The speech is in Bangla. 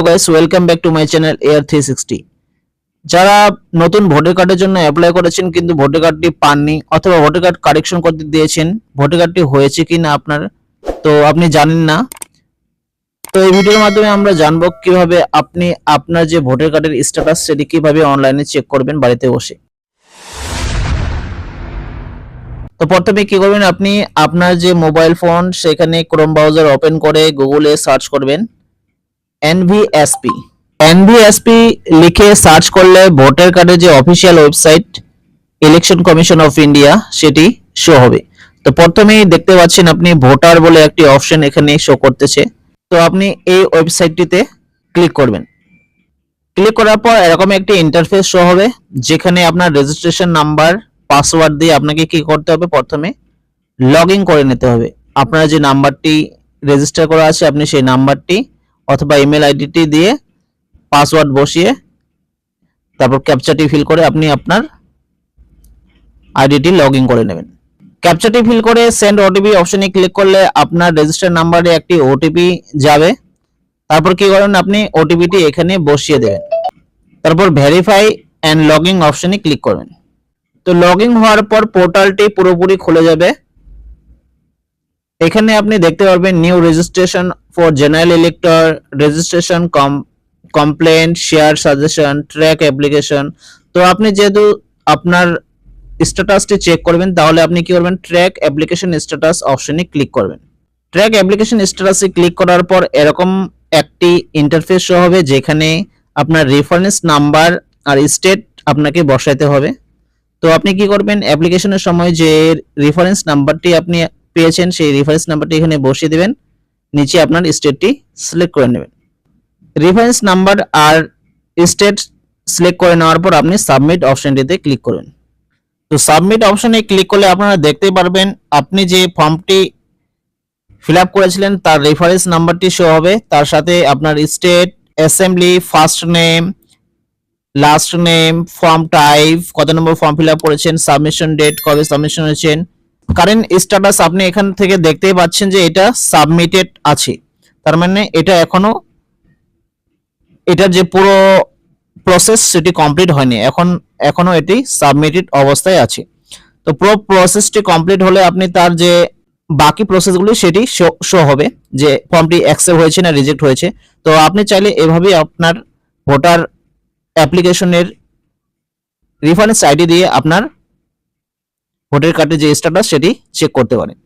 Hello guys, welcome back to my channel air 360। যারা নতুন ভোটার কার্ডের জন্য অ্যাপ্লাই করেছেন কিন্তু ভোটার কার্ডটি পাননি অথবা ভোটার কার্ড কারেকশন করতে দিয়েছেন, ভোটার কার্ডটি হয়েছে কিনা আপনার তো আপনি জানেন না। তো এই ভিডিওর মাধ্যমে আমরা জানবো কিভাবে আপনি আপনার যে ভোটার কার্ডের স্ট্যাটাস সেটি কিভাবে অনলাইনে চেক করবেন বাড়িতে বসে। তো প্রথমে কি করবেন, আপনি আপনার যে মোবাইল ফোন সেখানে ক্রোম ব্রাউজার ওপেন করে গুগলে সার্চ করবেন এনভিএসপি লিখে সার্চ করলে ভোটার কার্ডের যে official website election commission of India সেটি শো হবে। তো প্রথমেই দেখতে পাচ্ছেন আপনি ভোটার বলে একটি অপশন এখানে শো করতেছে। তো আপনি এই ওয়েবসাইটটিতে ক্লিক করবেন। ক্লিক করার পর এরকম একটি ইন্টারফেস শো হবে যেখানে আপনার রেজিস্ট্রেশন নাম্বার পাসওয়ার্ড দিয়ে আপনাকে কি করতে হবে, প্রথমে লগ ইন করে নিতে হবে। আপনার যে নাম্বারটি রেজিস্টার করা আছে আপনি সেই নাম্বারটি অথবা ইমেল আইডিটি দিয়ে পাসওয়ার্ড বসিয়ে তারপর ক্যাপচাটি ফিল করে আপনি আপনার আইডিটি লগ ইন করে নেবেন। ক্যাপচাটি ফিল করে সেন্ড ওটিপি অপশনে ক্লিক করলে আপনার রেজিস্টার নাম্বারে একটি ওটিপি যাবে। তারপর কি করবেন, আপনি ওটিপিটি এখানে বসিয়ে দেবেন। তারপর ভেরিফাই এন্ড লগ ইন অপশনে ক্লিক করবেন। তো লগ ইন হওয়ার পর পোর্টালটি পুরোপুরি খুলে যাবে। এখানে আপনি দেখতে পারবেন new registration for general elector, registration complaint, share suggestion, track application. তো আপনি যেহেতু আপনার স্ট্যাটাসটি চেক করবেন তাহলে আপনি কি করবেন, ট্র্যাক অ্যাপ্লিকেশন স্ট্যাটাস অপশনে ক্লিক করবেন। ট্র্যাক অ্যাপ্লিকেশন স্ট্যাটাসে ক্লিক করার পর এরকম একটি ইন্টারফেস শো হবে যেখানে আপনার রেফারেন্স নাম্বার আর স্টেট আপনাকে বসাতে হবে। তো আপনি কি করবেন, অ্যাপ্লিকেশনের সময় যে রেফারেন্স নাম্বারটি আপনি পেয়েছেন সেই রেফারেন্স নাম্বারটি এখানে বসিয়ে দিবেন, নিচে আপনার স্টেটটি সিলেক্ট করে নেবেন। রেফারেন্স নাম্বার আর স্টেট সিলেক্ট করে নেওয়ার পর আপনি সাবমিট অপশনটিতে ক্লিক করবেন। তো সাবমিট অপশনে ক্লিক করলে আপনারা দেখতে পারবেন আপনি যে ফর্মটি ফিল আপ করেছিলেন তার রেফারেন্স নাম্বারটি শো হবে, তার সাথে আপনার state, assembly, first name, last name, form type, কত নম্বর ফর্ম ফিল আপ করেছেন, সাবমিশন ডেট, কবে সাবমিশন হয়েছেন, কারেন্ট স্ট্যাটাস আপনি এখান থেকে দেখতেই পাচ্ছেন যে এটা সাবমিটেড আছে। তার মানে এটা এটার যে পুরো প্রসেস সেটি কমপ্লিট হয়নি, এখনো এটি সাবমিটেড অবস্থায় আছে। তো পুরো প্রসেসটি কমপ্লিট হলে আপনি তার যে বাকি প্রসেসগুলি সেটি শো হবে যে ফর্মটি অ্যাকসেপ্ট হয়েছে না রিজেক্ট হয়েছে। তো আপনি চাইলে এভাবেই আপনার ভোটার অ্যাপ্লিকেশনের রেফারেন্স আইডি দিয়ে আপনার ভোটার কার্ডের যে স্ট্যাটাস সেটি চেক করতে পারেন।